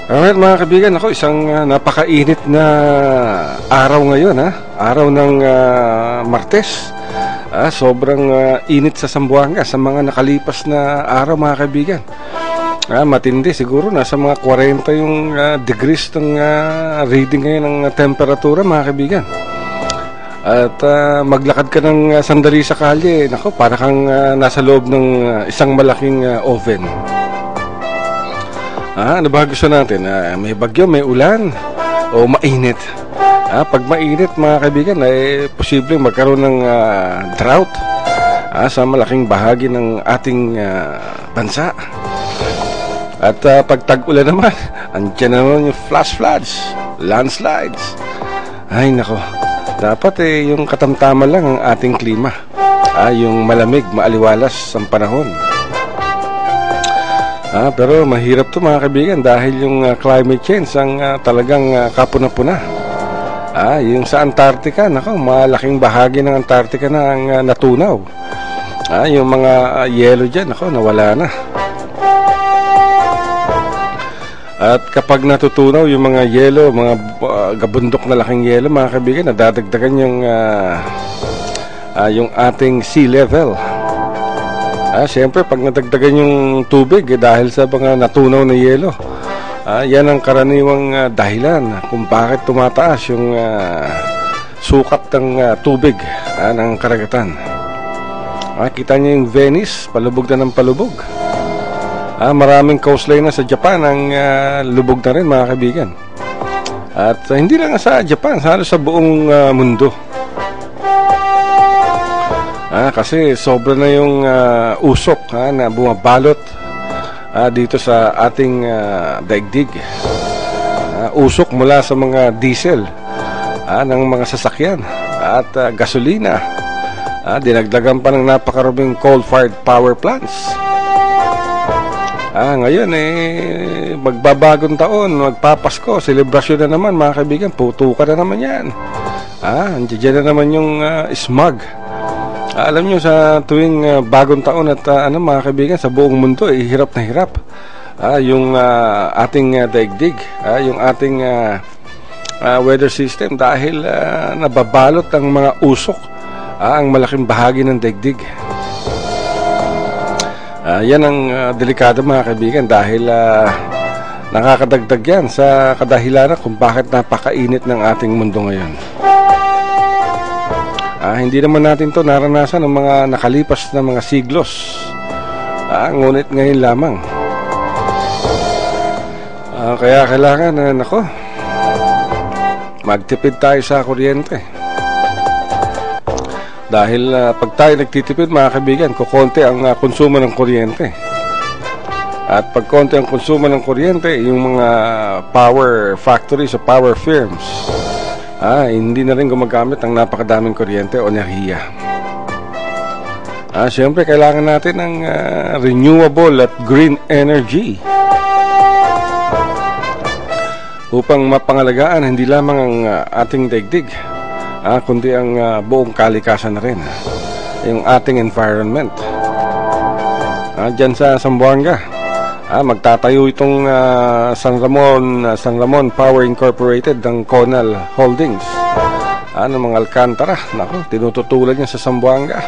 Alright mga kaibigan, ako isang napakainit na araw ngayon, araw ng Martes. Sobrang init sa Zamboanga sa mga nakalipas na araw mga kaibigan. Matindi siguro, nasa mga 40 yung degrees ng reading ngayon ng temperatura mga kaibigan. At maglakad ka ng sandali sa kalye, nako, para kang nasa loob ng isang malaking oven. Ano ba gusto natin? May bagyo, may ulan, o mainit? Pag mainit mga kaibigan, ay posibleng magkaroon ng drought sa malaking bahagi ng ating bansa. At pag tag-ulan naman, andyan naman yung flash floods, landslides. Ay nako, dapat yung katamtaman lang ang ating klima, yung malamig, maaliwalas ang panahon. Pero mahirap to mga kaibigan dahil yung climate change ang talagang kapuna-puna. Yung sa Antarctica, nako, malaking bahagi ng Antarctica na ang natunaw. Yung mga yelo dyan, nako, nawala na. At kapag natutunaw yung mga yelo, mga gabundok na laking yelo mga kaibigan, nadadagdagan yung ating sea level. Siyempre pag nadagdagan yung tubig dahil sa mga natunaw na yelo, yan ang karaniwang dahilan kung bakit tumataas yung sukat ng tubig ng karagatan. Kita niyo yung Venice, palubog na ng palubog. Maraming coastline na sa Japan ang lubog na rin mga kaibigan. At hindi lang sa Japan, halos sa buong mundo. Kasi sobra na yung usok na bumabalot dito sa ating daigdig. Usok mula sa mga diesel ng mga sasakyan at gasolina. Dinagdagan pa ng napakaruming coal-fired power plants. Ngayon magbabagong taon, magpapasko, selebrasyon na naman mga kaibigan, putukan na naman yan. Andiyan na naman yung smog. Alam nyo, sa tuwing bagong taon at mga kaibigan, sa buong mundo hirap na hirap yung ating daigdig, yung ating weather system dahil nababalot ang mga usok ang malaking bahagi ng daigdig. Yan ang delikado mga kaibigan dahil nakakadagdag yan sa kadahilanan kung bakit napakainit ng ating mundo ngayon. Hindi naman natin to naranasan ng mga nakalipas na mga siglos, ngunit ngayon lamang. Kaya kailangan magtipid tayo sa kuryente. Dahil pag tayo nagtitipid mga kaibigan, kukonti ang konsumo ng kuryente. At pag konti ang konsumo ng kuryente, yung mga power factories o power firms, hindi na rin gumagamit ng napakadaming kuryente o enerhiya. Siyempre kailangan natin ng renewable at green energy upang mapangalagaan hindi lamang ang ating daigdig, kundi ang buong kalikasan na rin, yung ating environment. Diyan sa Zamboanga, magtatayo itong San Ramon Power Incorporated ng Conal Holdings, ng mga Alcantara. Nako, tinututulan niya sa Zamboanga.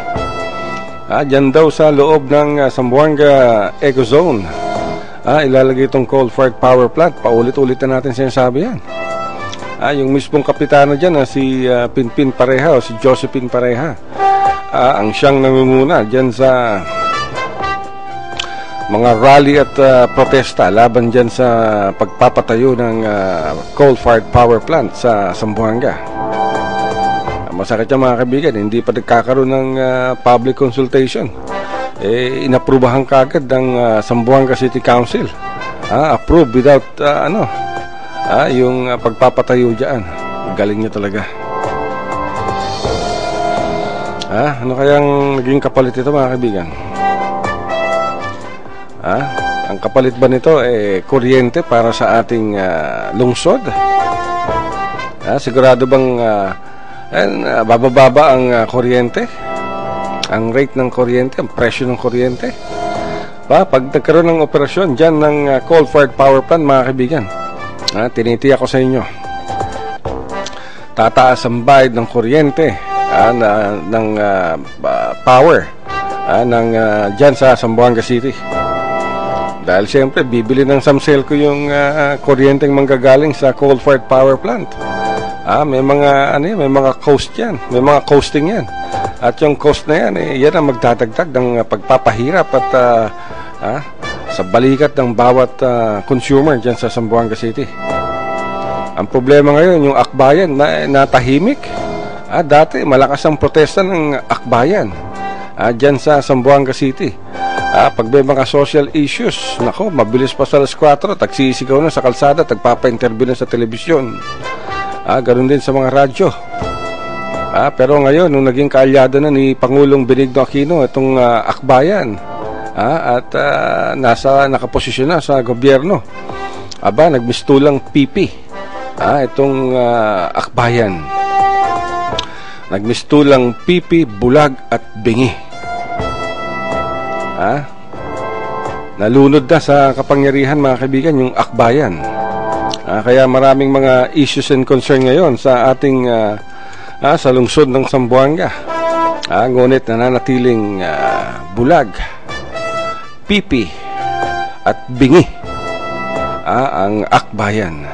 Diyan daw sa loob ng Zamboanga Eco Zone, ilalagay itong coal-fired power plant. Paulit-ulit na natin sinasabi yan. Yung mismong kapitana dyan, si Pinpin Pareha o si Josephine Pareha, ang siyang nangunguna dyan sa mga rally at protesta laban dyan sa pagpapatayo ng coal-fired power plant sa Zamboanga. Masakit yan mga kaibigan, hindi pa nagkakaroon ng public consultation. Inaprubahan kagad ng Zamboanga City Council. Approve without yung pagpapatayo dyan. Galing niya talaga. Ano kayang naging kapalit ito mga kaibigan? Ang kapalit ba nito kuryente para sa ating lungsod? Sigurado bang bababa ang kuryente? Ang rate ng kuryente, ang presyo ng kuryente? Pag nagkaroon ng operasyon dyan ng coal-fired power plant mga kaibigan, Tinitiyak ko sa inyo, tataas ang bayad ng kuryente, ng power, dyan sa Zamboanga City. Dahil siyempre bibili ng Samselco yung kuryenteng manggagaling sa coal-fired power plant. May mga coast yan, may mga coasting yan. At yung coast na yan, yan ang magdadagdag ng pagpapahirap at sa balikat ng bawat consumer dyan sa Zamboanga City. Ang problema ngayon, yung akbayan natahimik. Dati malakas ang protesta ng akbayan dyan sa Zamboanga City. Pag may mga social issues, nako, mabilis pa sa alas 4, tagsisigaw na sa kalsada, tagpapa-interview na sa telebisyon. Ganun din sa mga radyo. Pero ngayon, nung naging kaalyado na ni Pangulong Benigno Aquino itong akbayan, at nakaposisyon na sa gobyerno, nagmistulang pipi itong akbayan. Nagmistulang pipi, bulag at bingi. Nalunod na sa kapangyarihan, mga kaibigan, yung akbayan. Kaya maraming mga issues and concern ngayon sa ating sa lungsod ng Zamboanga. Ngunit nananatiling bulag, pipi at bingi ang akbayan.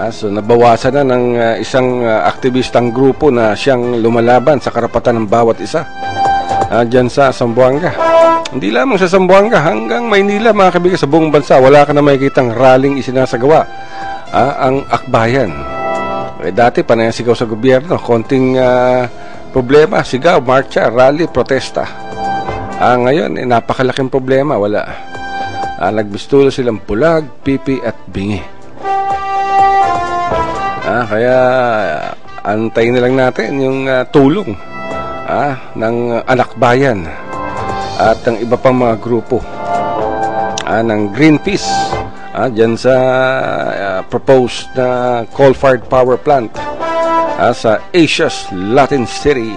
So nabawasan na ng isang aktivistang grupo na siyang lumalaban sa karapatan ng bawat isa dyan sa Zamboanga. Hindi lamang sa Zamboanga, hanggang Maynila, mga kaibigan, sa buong bansa, wala ka na makikitang rallying isinasagawa ang akbayan. Dati panayasigaw sa gobyerno, konting problema, sigaw, marcha, rally, protesta. Ngayon, napakalaking problema, wala. Nagbistulo silang bulag, pipi at bingi. Kaya antayin na lang natin yung tulong ng anak bayan at ng iba pang mga grupo ng Greenpeace dyan sa proposed na coal-fired power plant sa Asia's Latin City,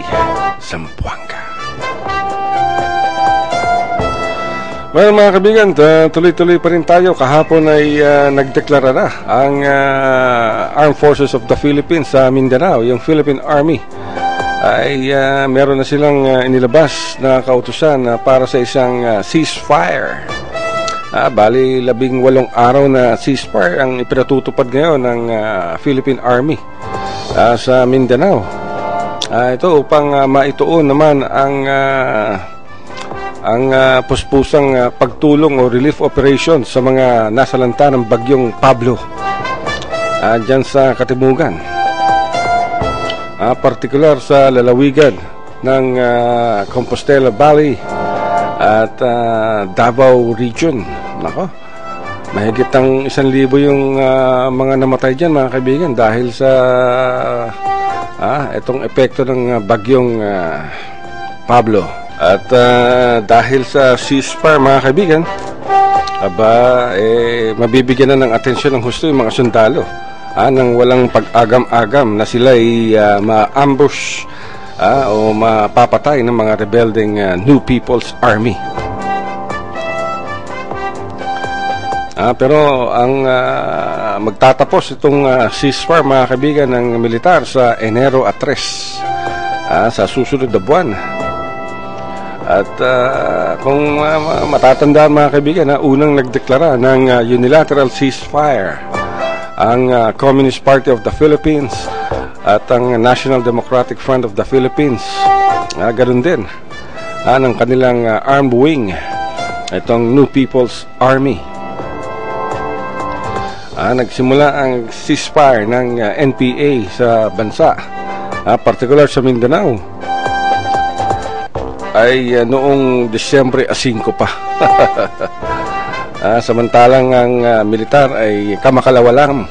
Zamboanga. Well, mga kaibigan, tuloy-tuloy pa rin tayo. Kahapon ay nagdeklara na ang Armed Forces of the Philippines sa Mindanao, yung Philippine Army. Ay meron na silang inilabas na kautusan para sa isang ceasefire. Bali 18 araw na ceasefire ang ipinatutupad ngayon ng Philippine Army sa Mindanao. Ito upang maituon naman ang puspusang pagtulong o relief operation sa mga nasalanta ng bagyong Pablo dyan sa Katimugan. Partikular sa lalawigan ng Compostela Valley at Davao Region. Nako, mahigit ang 1,000 yung mga namatay dyan, mga kaibigan, dahil sa itong epekto ng bagyong Pablo. At dahil sa ceasefire, mga kaibigan, mabibigyan na ng atensyon ng husto yung mga sundalo nang walang pag-agam-agam na sila ay ma-ambush o mapapatay ng mga rebelding New People's Army. Pero ang magtatapos itong ceasefire, mga kaibigan, ng militar sa Enero 3 sa susunod na buwan. At kung matatandaan, mga kaibigan, unang nagdeklara ng unilateral ceasefire ang Communist Party of the Philippines at ang National Democratic Front of the Philippines. Ganun din ng kanilang armed wing, itong New People's Army. Nagsimula ang ceasefire ng NPA sa bansa, particular sa Mindanao, ay noong Disyembre 5 pa. Samantalang ang militar ay kamakalawalang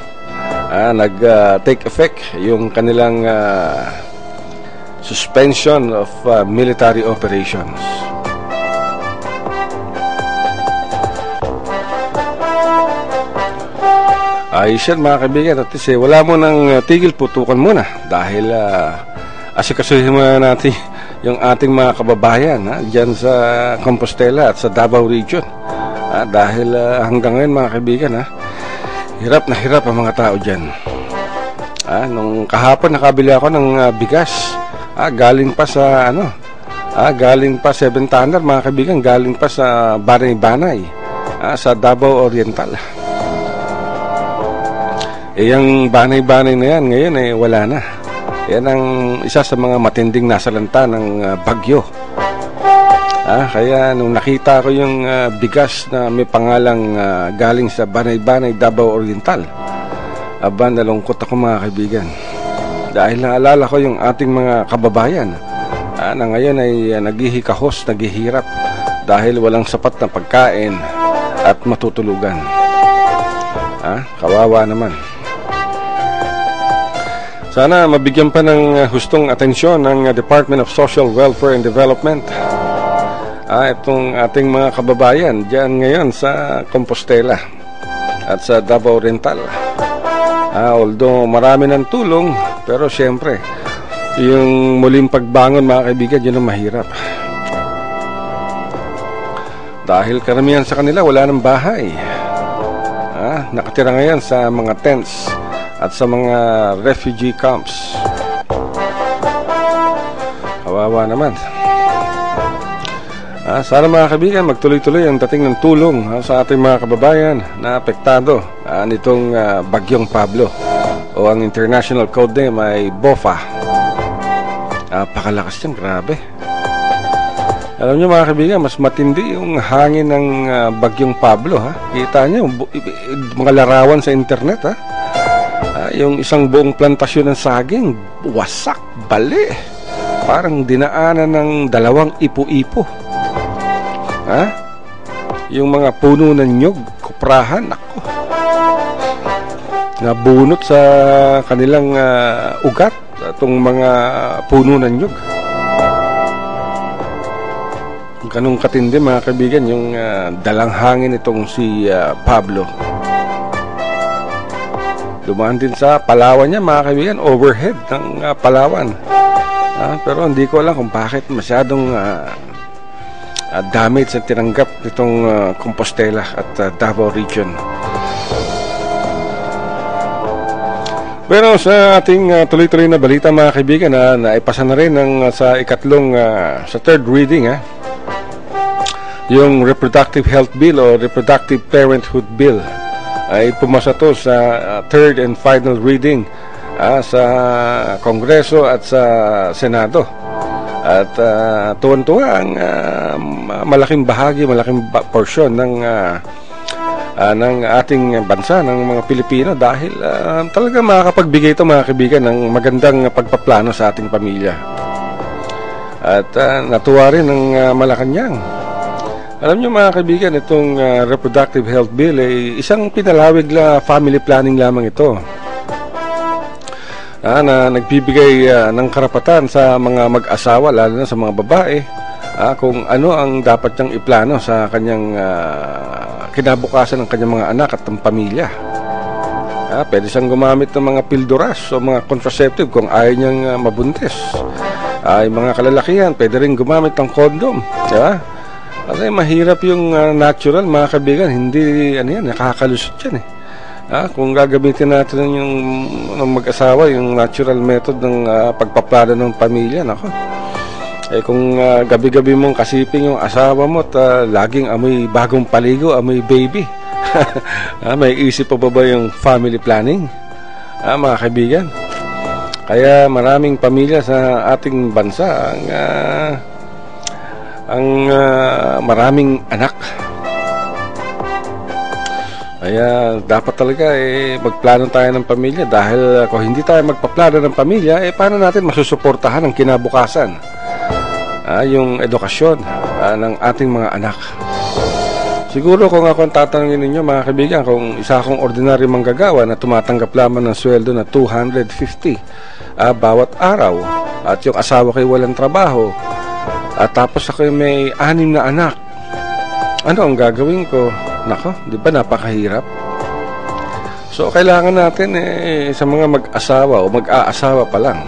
nag-take effect yung kanilang suspension of military operations. Ayos yan, mga kaibigan. At least wala mo nang tigil, putukan muna dahil asikasuhin muna natin yung ating mga kababayan dyan sa Compostela at sa Davao Region. Dahil hanggang ngayon, mga kaibigan, Hirap na hirap ang mga tao dyan. Nung kahapon nakabili ako ng bigas. Galing pa sa galing pa 7 tonner mga kaibigan, galing pa sa Banay-Banay, sa Davao Oriental. Yung Banay-Banay na yan ngayon wala na. Yan ang isa sa mga matinding nasalanta ng bagyo. Kaya nung nakita ko yung bigas na may pangalang galing sa Banay-Banay, Davao Oriental, nalungkot ako mga kaibigan. Dahil naalala ko yung ating mga kababayan na ngayon ay naghihikahos, naghihirap dahil walang sapat na pagkain at matutulugan. Kawawa naman. Sana mabigyan pa ng hustong atensyon ng Department of Social Welfare and Development itong ating mga kababayan dyan ngayon sa Compostela at sa Davao Oriental. Although marami ng tulong, pero syempre yung muling pagbangon mga kaibigan, yun ang mahirap. Dahil karamihan sa kanila wala ng bahay. Nakatira ngayon sa mga tents at sa mga refugee camps. Kawawa naman. Sana mga kaibigan, magtuloy-tuloy ang dating ng tulong sa ating mga kababayan na apektado nitong Bagyong Pablo, o ang international code name ay BOFA. Napakalakas yan, grabe. Alam nyo mga kaibigan, mas matindi yung hangin ng Bagyong Pablo. Kita nyo, mga larawan sa internet. Yung isang buong plantasyon ng saging, wasak, bali. Parang dinaanan ng 2 ipo-ipo. Yung mga puno ng nyug, kuprahan, nako, nabunot sa kanilang ugat itong mga puno ng nyug. Ganong katindi mga kaibigan yung dalang hangin itong si Pablo. Dumaan din sa Palawan niya mga kaibigan, overhead ng Palawan. Pero hindi ko alam kung bakit masyadong damage na tinanggap nitong Compostela at Davao region. Pero sa ating tuloy-tuloy na balita mga kaibigan, naipasa na rin sa sa third reading yung Reproductive Health Bill o Reproductive Parenthood Bill. Ay pumasa to sa third and final reading sa Kongreso at sa Senado. At tuwan-tuwa ang malaking bahagi, malaking porsyon ng ating bansa, ng mga Pilipino, dahil talaga makakapagbigay ito mga kaibigan ng magandang pagpaplano sa ating pamilya. At natuwa rin ng Malacanang. Alam nyo mga kaibigan, itong Reproductive Health Bill ay isang pinalawig na family planning lamang ito. Na nagbibigay ng karapatan sa mga mag-asawa, lalo na sa mga babae, kung ano ang dapat niyang iplano sa kanyang kinabukasan ng kanyang mga anak at ng pamilya. Pwede siyang gumamit ng mga pilduras o mga contraceptive kung ayaw niyang mabuntis. Yung mga kalalakihan, pwede rin gumamit ng condom. Diba? Kasi mahirap yung natural mga kaibigan, hindi nakakalusot yan kung gagamitin natin yung mag-asawa, yung natural method ng pagpaplano ng pamilya, nako. Kung gabi-gabi mong kasiping yung asawa mo at laging amoy bagong paligo, amoy baby, may isip pa ba yung family planning? Mga kaibigan. Kaya maraming pamilya sa ating bansa ang maraming anak. Kaya dapat talaga magplano tayo ng pamilya, dahil kung hindi tayo magpaplano ng pamilya, paano natin masusuportahan ang kinabukasan, yung edukasyon ng ating mga anak. Siguro kung ako ang tatanungin ninyo mga kaibigan, kung isa akong ordinary manggagawa na tumatanggap lamang ng sweldo na 250 bawat araw, at yung asawa ko'y walang trabaho, at tapos ako'y may 6 na anak, ano ang gagawin ko? Nako, di ba napakahirap? So, kailangan natin sa mga mag-asawa o mag-aasawa pa lang,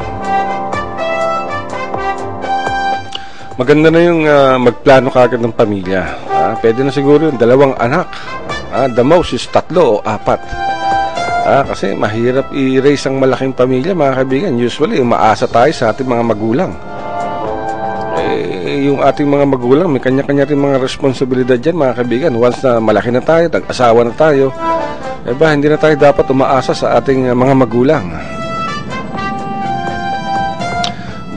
maganda na yung magplano kagad ng pamilya. Pwede na siguro yung 2 anak. The most is 3 o 4. Kasi mahirap i-raise ang malaking pamilya, mga kaibigan. Usually, umaasa tayo sa ating mga magulang. Yung ating mga magulang, may kanya-kanya rin mga responsibilidad dyan, mga kaibigan. Once na malaki na tayo, nag-asawa na tayo, hindi na tayo dapat umaasa sa ating mga magulang.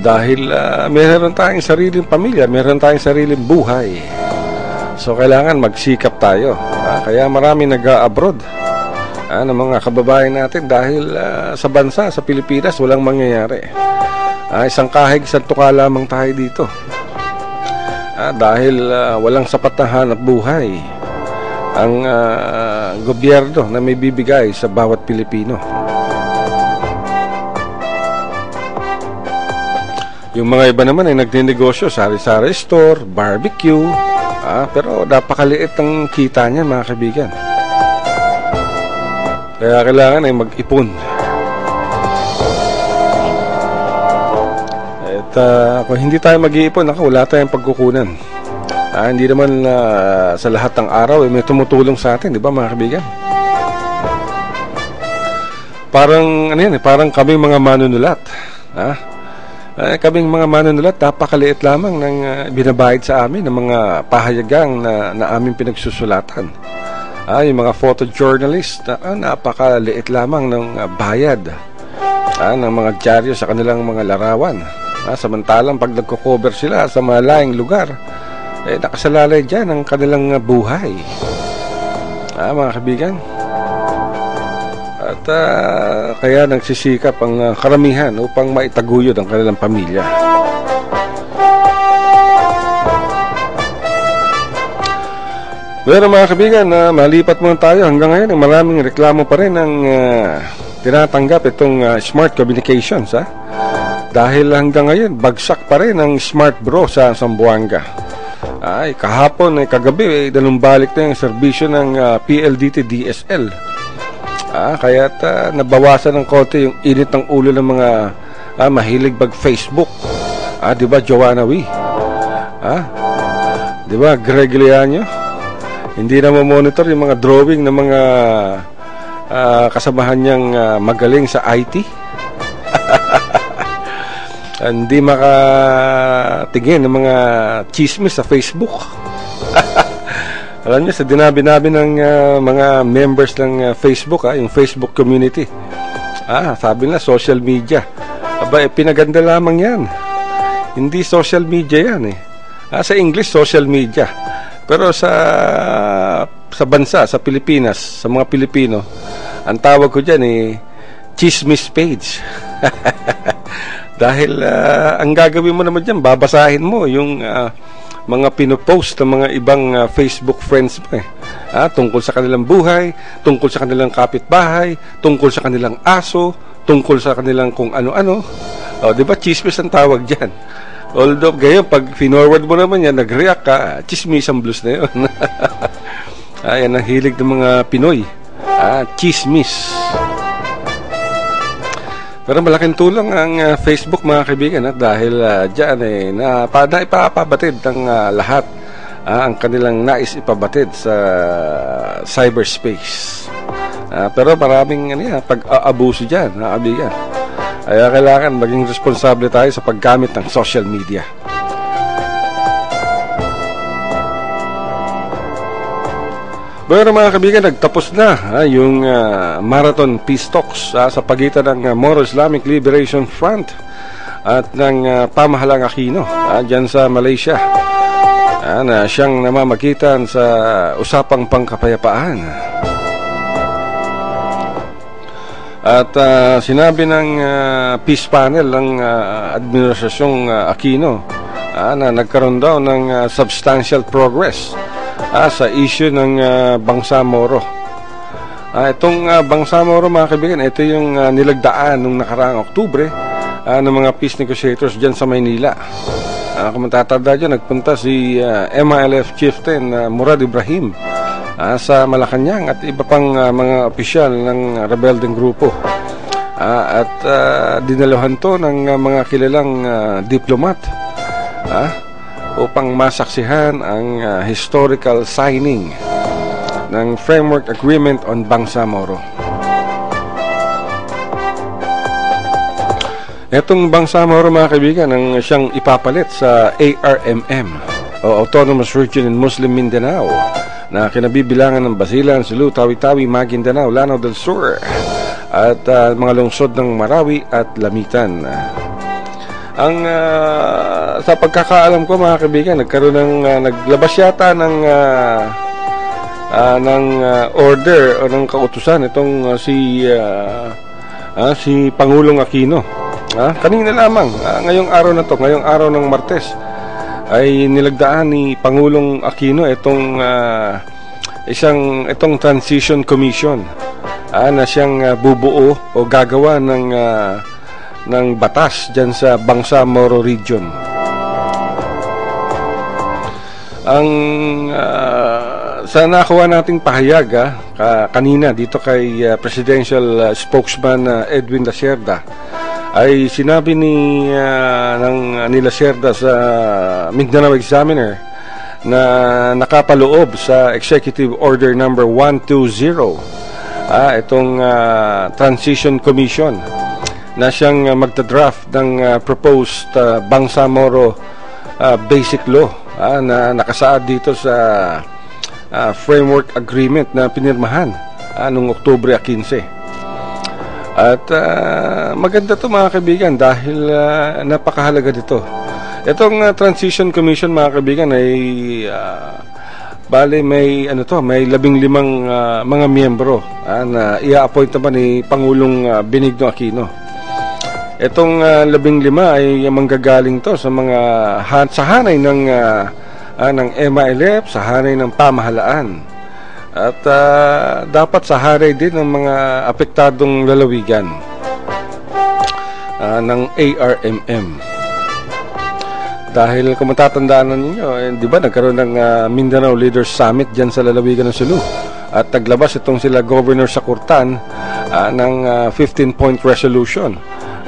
Dahil meron tayong sariling pamilya, meron tayong sariling buhay. So kailangan magsikap tayo. Kaya marami nag-abroad ng mga kababayan natin dahil sa bansa, sa Pilipinas, walang mangyayari. Isang kahig, isang tuka lamang tayo dito. Dahil walang sapat na hanap buhay ang gobyerno na may bibigay sa bawat Pilipino. Yung mga iba naman ay nagninegosyo, sari-sari store, barbecue, pero napakaliit ang kita niya, mga kaibigan. Kaya kailangan ay mag-ipon. At kung hindi tayo mag-iipon, wala tayong pagkukunan. Hindi naman sa lahat ng araw may tumutulong sa atin, di ba, mga kaibigan? Parang parang kaming mga manunulat. Kaming mga manunulat, napakaliit lamang ng binabayad sa amin ng mga pahayagang na aming pinagsusulatan. Yung mga photojournalist, napakaliit lamang ng bayad ng mga dyaryo sa kanilang mga larawan. Samantalang pag nagko-cover sila sa malayang lugar, nakasalalay dyan ang kanilang buhay. Mga kaibigan. At kaya nagsisikap ang karamihan upang maitaguyod ang kanilang pamilya. Pero mga kaibigan, malipat muna tayo. Hanggang ngayon, maraming reklamo pa rin ang tinatanggap itong smart communications. Dahil hanggang ngayon, bagsak pa rin ang smart bro sa Zamboanga. Kahapon, kagabi, dalumbalik na yung serbisyo ng PLDT DSL. Kaya't nabawasan ng konti yung init ng ulo ng mga mahilig mag-Facebook. Diba, Joanna Wee? Diba, Greg Leaño? Hindi na monitor yung mga drawing ng mga kasamahan niyang magaling sa IT. Hindi makatingin ng mga chismis sa Facebook. Alam niyo, sa dinabi-nabi ng mga members ng Facebook, yung Facebook community, sabi na social media. Pinaganda lamang yan. Hindi social media yan sa English, social media. Pero sa bansa, sa Pilipinas, sa mga Pilipino, ang tawag ko dyan chismis page. Dahil ang gagawin mo naman dyan, babasahin mo yung mga pinopost ng mga ibang Facebook friends mo tungkol sa kanilang buhay, tungkol sa kanilang kapitbahay, tungkol sa kanilang aso, tungkol sa kanilang kung ano-ano. Diba, chismis ang tawag dyan. Although ngayon, pag finorward mo naman yan, nag-react ka, chismisang blues na yun. Yan ang hilig ng mga Pinoy. Chismis. Pero malaking tulong ang Facebook, mga kaibigan, dahil dyan ipapabatid ng lahat ang kanilang nais ipabatid sa cyberspace. Pero maraming pag-aabuso dyan, mga kaibigan. Kaya kailangan maging responsable tayo sa paggamit ng social media. Pero mga kaibigan, nagtapos na yung Marathon Peace Talks sa pagitan ng Moro Islamic Liberation Front at ng Pamahalang Aquino dyan sa Malaysia, na siyang namamagitan sa usapang pangkapayapaan. At sinabi ng peace panel ng Administrasyong Aquino na nagkaroon daw ng substantial progress sa issue ng Bangsamoro. Itong Bangsamoro, mga kaibigan, ito yung nilagdaan nung nakaraang Oktubre ng mga peace negotiators dyan sa Maynila. Kung matatanda dyan, nagpunta si MILF Chieftain Murad Ibrahim sa Malacanang at iba pang mga opisyal ng rebelding grupo. At dinaluhan to ng mga kilalang diplomat upang masaksihan ang historical signing ng Framework Agreement on Bangsamoro. Etong Bangsamoro mga kaibigan ang siyang ipapalit sa ARMM o Autonomous Region in Muslim Mindanao na kinabibilangan ng Basilan, Sulu, Tawi-Tawi, Maguindanao, Lanao del Sur at mga lungsod ng Marawi at Lamitan. Ang sa pagkakaalam ko mga kaibigan, nagkaroon ng naglabas yata ng order o ng kautusan itong si Pangulong Aquino. Kanina lamang, ngayong araw na to, ngayong araw ng Martes, ay nilagdaan ni Pangulong Aquino itong itong Transition Commission na siyang bubuo o gagawa ng batas dyan sa Bangsamoro Region. Ang sa nakuha nating pahayag kanina dito kay Presidential Spokesman Edwin Lacerda, ay sinabi ni Lacerda sa Mindanao Examiner na nakapaloob sa Executive Order number 120 itong Transition Commission na siyang magta-draft ng proposed Bangsamoro Basic Law na nakasaad dito sa Framework Agreement na pinirmahan noong Oktubre 15. At maganda to mga kaibigan dahil napakahalaga dito. Itong Transition Commission mga kaibigan ay bale may may 15 mga miyembro na i-appoint naman ni Pangulong Benigno Aquino. Itong 15 ay manggagaling to sa mga sa hanay ng MILF, sa hanay ng pamahalaan. At dapat sa hanay din ng mga apektadong lalawigan ng ARMM. Dahil kung matatandaan ninyo, di ba nagkaroon ng Mindanao Leaders Summit dyan sa lalawigan ng Sulu. At naglabas itong sila Governor Sakurtan ng 15-point resolution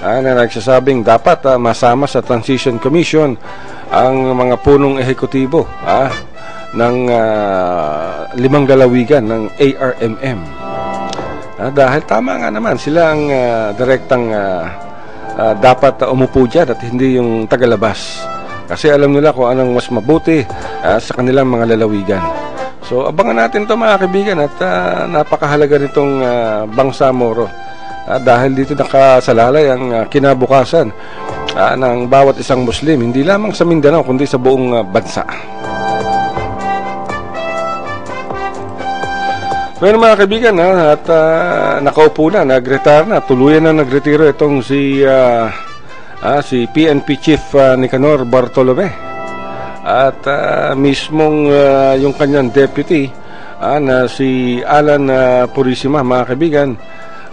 na nagsasabing dapat masama sa Transition Commission ang mga punong ehekutibo ng 5 lalawigan ng ARMM. Dahil tama nga naman sila ang direktang dapat umupo dyan at hindi yung tagalabas, kasi alam nila kung anong mas mabuti sa kanilang mga lalawigan. So abangan natin ito mga kaibigan at napakahalaga nitong Bangsamoro dahil dito nakasalalay ang kinabukasan ng bawat isang Muslim, hindi lamang sa Mindanao kundi sa buong bansa. Pero mga kaibigan at nakaupo na, nag-retire na, tuluyan na nagretiro itong si PNP Chief Nicanor Bartolome at mismong yung kanyang deputy na si Alan Purisima mga kaibigan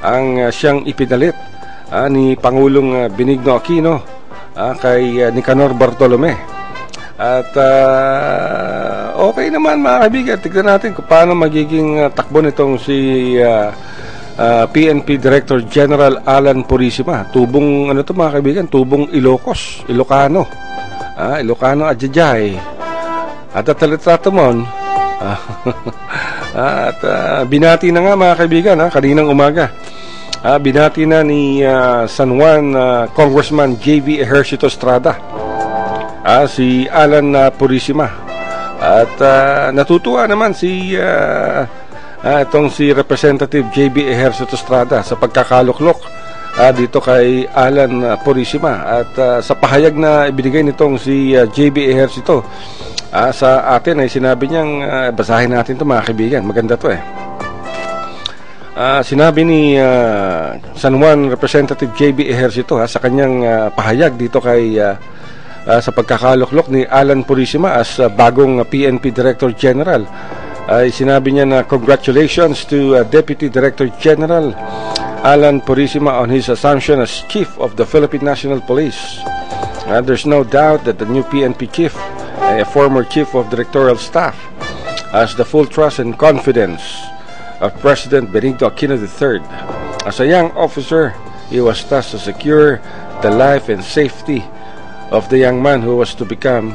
ang siyang ipinalit ni Pangulong Benigno Aquino kay Nicanor Bartolome. At okay naman mga kaibigan, tignan natin kung paano magiging takbo nitong si PNP Director General Alan Purisima. Tubong mga kaibigan, tubong Ilocano adjajay at atalitrato mon. At binati na nga mga kaibigan kaninang umaga. Binati na ni San Juan Congressman J.V. Ejercito Estrada si Alan Purisima. At natutuwa naman itong si Representative J.B. Ejercito Estrada sa pagkakaluklok dito kay Alan Purisima. At sa pahayag na ibinigay nitong si J.B. Ejercito sa atin ay sinabi niyang basahin natin ito mga kaibigan, maganda to sinabi ni San Juan Representative J.B. Ejercito sa kanyang pahayag dito kay sa pagkakaluklok ni Alan Purisima as bagong PNP Director General, ay sinabi niya na congratulations to Deputy Director General Alan Purisima on his assumption as Chief of the Philippine National Police. There's no doubt that the new PNP Chief, a former Chief of Directorial Staff, has the full trust and confidence of President Benigno Aquino III. As a young officer, he was tasked to secure the life and safety of the young man who was to become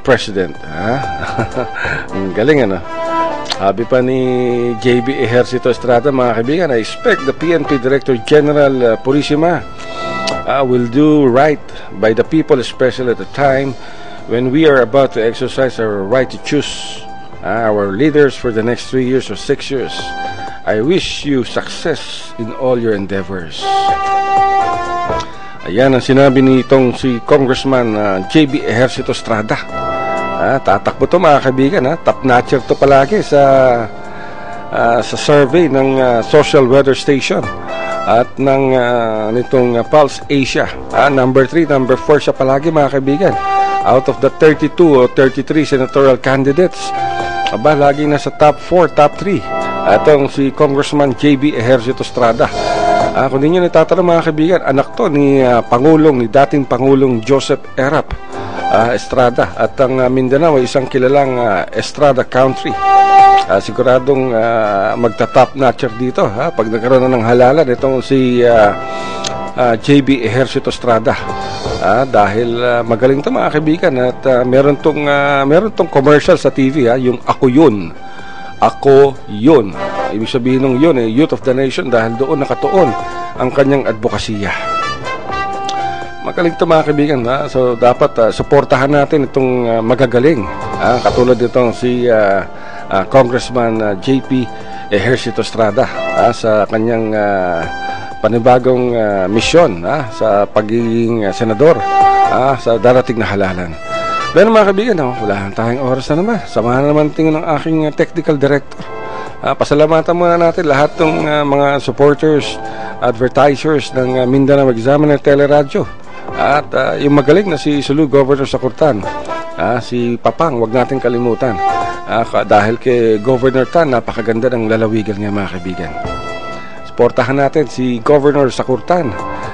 president. Ang galing Sabi pa ni J.B. Ejercito Estrada mga kaibigan, I expect the PNP Director General Purisima will do right by the people, especially at the time when we are about to exercise our right to choose our leaders for the next 3 years or 6 years. I wish you success in all your endeavors. Ayan ang sinabi nitong si Congressman JB Ejercito Estrada. Tatakbo to mga kaibigan, top-notcher to palagi sa survey ng Social Weather Station at ng nitong Pulse Asia. Number 3, number 4 siya palagi mga kaibigan. Out of the 32 o 33 senatorial candidates, laging nasa top 4, top 3. Atong si Congressman JB Ejercito Estrada. Kung ninyo natatanong mga kaibigan, anak to ni dating Pangulong Joseph Erap Estrada. At ang Mindanao ay isang kilalang Estrada country. Siguradong magta-top notcher dito pag nagkaroon na ng halalan itong si JB Ejercito Estrada. Dahil magaling to mga kaibigan at meron tong commercial sa TV, yung Ako Yun. Ako Yun. Ibig sabihin ng yun, Youth of the Nation, dahil doon nakatuon ang kanyang advokasya. Magaling ito mga kaibigan, so dapat suportahan natin itong magagaling, katulad itong si Congressman JP Ejercito Estrada sa kanyang panibagong misyon sa pagiging senador sa darating na halalan. Pero mga kaibigan, wala tayong oras na naman. Samahan naman tingin ng aking technical director. Pasalamatan muna natin lahat ng mga supporters, advertisers ng Mindanao Examiner Teleradyo. At yung magaling na si Sulu Governor Sakurtan, si Papang, wag natin kalimutan. Dahil kay Governor Tan, napakaganda ng lalawigan niya mga kaibigan. Suportahan natin si Governor Sakurtan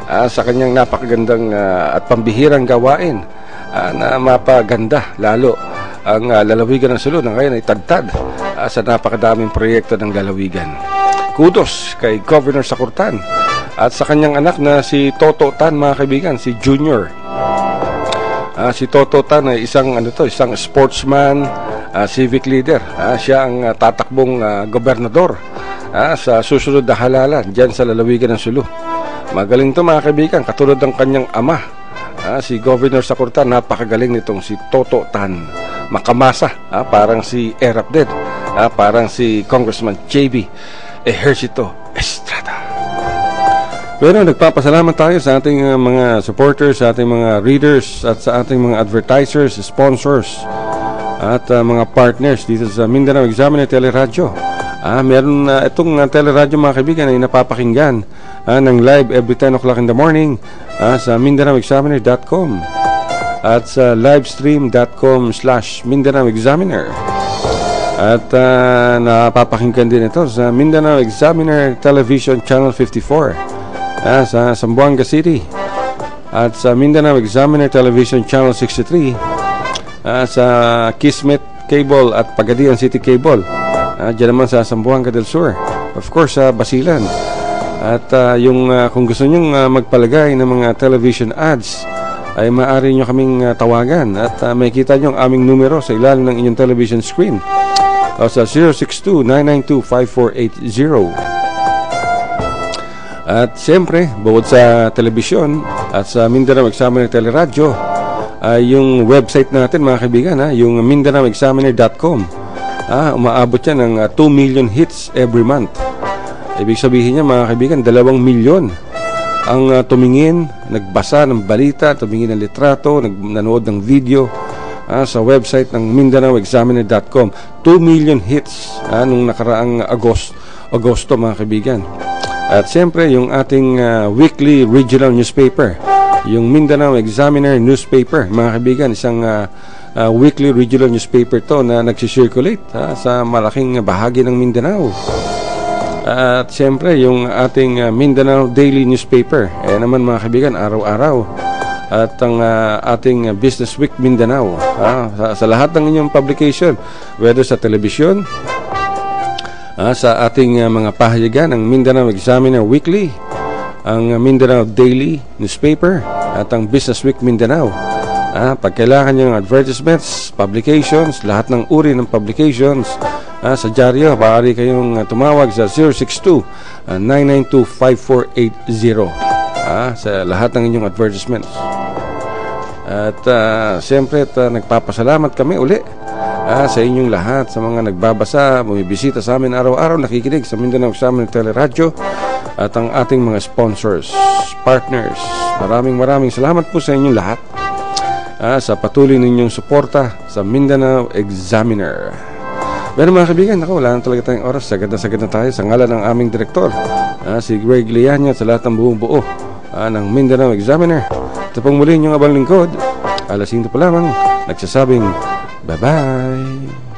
sa kanyang napakagandang at pambihirang gawain na mapaganda lalo ang lalawigan ng Sulu na ngayon ay tagtad sa napakadaming proyekto ng lalawigan. Kudos kay Governor Sakurtan at sa kanyang anak na si Toto Tan mga kaibigan, si Junior. Si Toto Tan ay isang sportsman, civic leader. Siya ang tatakbong gobernador sa susunod na halalan dyan sa lalawigan ng Sulu. Magaling to mga kaibigan, katulad ng kanyang ama, si Governor Sakurtan. Napakagaling nitong si Toto Tan. Makamasa, parang si Erap din, parang si Congressman JB Ejercito Estrada. Pero nagpapasalamat tayo sa ating mga supporters, sa ating mga readers at sa ating mga advertisers, sponsors at mga partners dito sa Mindanao Examiner Teleradyo. Meron itong teleradyo mga kaibigan ay napapakinggan ng live every 10 o'clock in the morning sa MindanaoExaminer.com at sa livestream.com/Mindanao Examiner. At napapakinggan din ito sa Mindanao Examiner Television Channel 54 sa Zamboanga City at sa Mindanao Examiner Television Channel 63 sa Kismet Cable at Pagadian City Cable. Diyan naman sa Zamboanga del Sur, of course sa Basilan. At kung gusto nyong magpalagay ng mga television ads ay maaari nyo kaming tawagan at makikita nyo ang aming numero sa ilalim ng inyong television screen o sa 062-992-5480. At siyempre, bukod sa telebisyon at sa Mindanao Examiner Teleradyo, yung website natin mga kaibigan, yung MindanaoExaminer.com, umaabot yan ng 2 million hits every month. Ibig sabihin niya mga kaibigan, 2 milyon ang tumingin, nagbasa ng balita, tumingin ng litrato, nanood ng video sa website ng MindanaoExaminer.com. 2 million hits nung nakaraang Agosto mga kaibigan. At siyempre yung ating weekly regional newspaper, yung Mindanao Examiner newspaper mga kaibigan, isang weekly regional newspaper to na nagsisirculate sa malaking bahagi ng Mindanao. At siyempre yung ating Mindanao Daily Newspaper naman mga kaibigan, araw-araw. At ang ating Business Week Mindanao sa lahat ng inyong publication, whether sa telebisyon, sa ating mga pahayagan, ang Mindanao Examiner Weekly, ang Mindanao Daily Newspaper at ang Business Week Mindanao. Pag kailangan yung advertisements, publications, lahat ng uri ng publications sa dyaryo, maaari kayong tumawag sa 062-992-5480. sa lahat ng inyong advertisements. At siyempre nagpapasalamat kami uli sa inyong lahat, sa mga nagbabasa, bumibisita sa amin araw-araw, nakikinig sa Mindanao Examiner Teleradyo, at ang ating mga sponsors, partners. Maraming salamat po sa inyong lahat sa patuloy ninyong suporta sa Mindanao Examiner. Pero mga kaibigan, wala na talaga tayong oras. Sagad na tayo sa ngalan ng aming direktor, si Greg Lianya, sa lahat ng buong buo ng Mindanao Examiner. Ito pong muli inyong abang lingkod, Alasinto pa lamang, nagsasabing bye-bye.